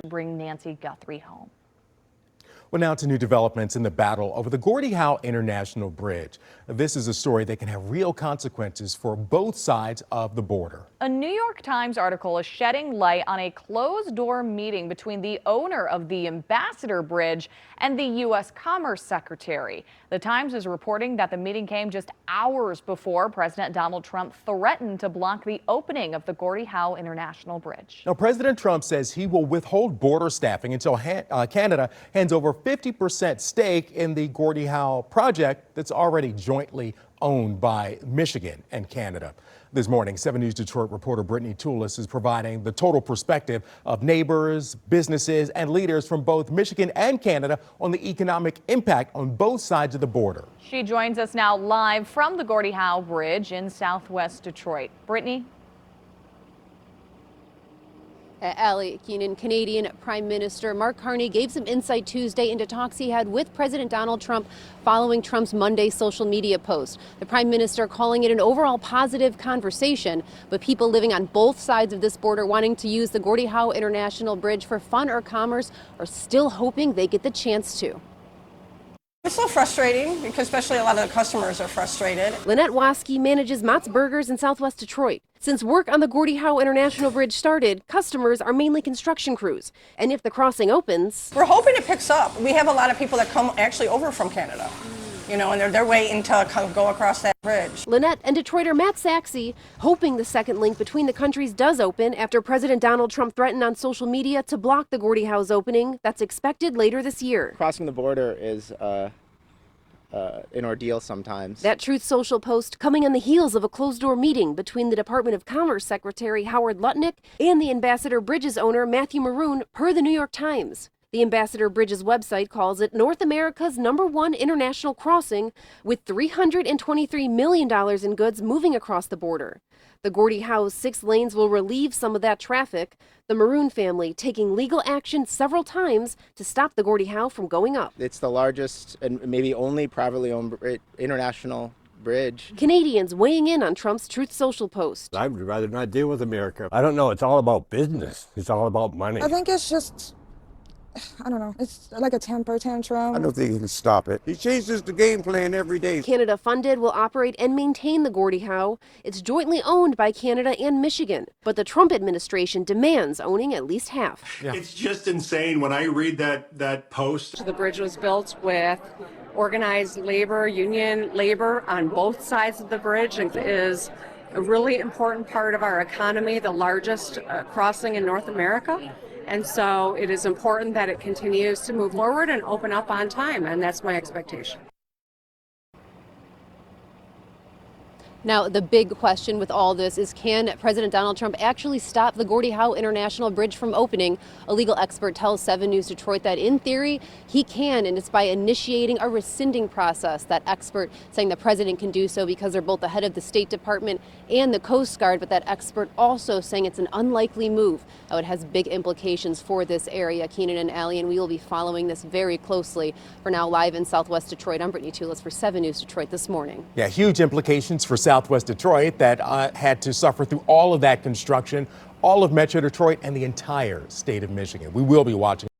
bring Nancy Guthrie home. Well, now to new developments in the battle over the Gordie Howe International Bridge. This is a story that can have real consequences for both sides of the border. A New York Times article is shedding light on a closed-door meeting between the owner of the Ambassador Bridge and the U.S. Commerce Secretary. The Times is reporting that the meeting came just hours before President Donald Trump threatened to block the opening of the Gordie Howe International Bridge. Now, President Trump says he will withhold border staffing until Canada hands over 50% stake in the Gordie Howe project that's already jointly owned by Michigan and Canada. This morning, 7 News Detroit reporter Brittany Toulis is providing the total perspective of neighbors, businesses, and leaders from both Michigan and Canada on the economic impact on both sides of the border. She joins us now live from the Gordie Howe Bridge in southwest Detroit. Brittany? Allie Keenan, Canadian Prime Minister Mark Carney gave some insight Tuesday into talks he had with President Donald Trump following Trump's Monday social media post. The Prime Minister calling it an overall positive conversation, but people living on both sides of this border wanting to use the Gordie Howe International Bridge for fun or commerce are still hoping they get the chance to. It's so frustrating because especially a lot of the customers are frustrated. Lynette Waske manages Mott's Burgers in southwest Detroit. Since work on the Gordie Howe International Bridge started, customers are mainly construction crews. And if the crossing opens, we're hoping it picks up. We have a lot of people that come actually over from Canada, you know, and they're waiting to go across that bridge. Lynette and Detroiter Matt Saxe hoping the second link between the countries does open after President Donald Trump threatened on social media to block the Gordie Howe's opening that's expected later this year. Crossing the border is an ordeal sometimes. That Truth Social post coming on the heels of a closed-door meeting between the Department of Commerce Secretary Howard Lutnick and the Ambassador Bridge's owner Matthew Maroon, per the New York Times. The Ambassador Bridge's website calls it North America's #1 international crossing with $323 million in goods moving across the border. The Gordie Howe's 6 lanes will relieve some of that traffic, the Maroon family taking legal action several times to stop the Gordie Howe from going up. It's the largest and maybe only privately owned international bridge. Canadians weighing in on Trump's Truth Social post. I'd rather not deal with America. I don't know. It's all about business. It's all about money. I think it's just, I don't know, it's like a temper tantrum. I don't think he can stop it. He changes the game plan every day. Canada funded will operate and maintain the Gordie Howe. It's jointly owned by Canada and Michigan, but the Trump administration demands owning at least half. Yeah. It's just insane when I read that post. The bridge was built with organized labor, union labor on both sides of the bridge, and is a really important part of our economy, the largest crossing in North America. And so it is important that it continues to move forward and open up on time, and that's my expectation. Now, the big question with all this is, can President Donald Trump actually stop the Gordie Howe International Bridge from opening? A legal expert tells 7 News Detroit that in theory, he can, and it's by initiating a rescinding process. That expert saying the president can do so because they're both the head of the State Department and the Coast Guard, but that expert also saying it's an unlikely move. It has big implications for this area. Keenan and Allie, and we will be following this very closely. For now, live in southwest Detroit, I'm Brittany Toulis for 7 News Detroit this morning. Yeah, huge implications for Southwest Detroit that had to suffer through all of that construction, all of Metro Detroit and the entire state of Michigan. We will be watching.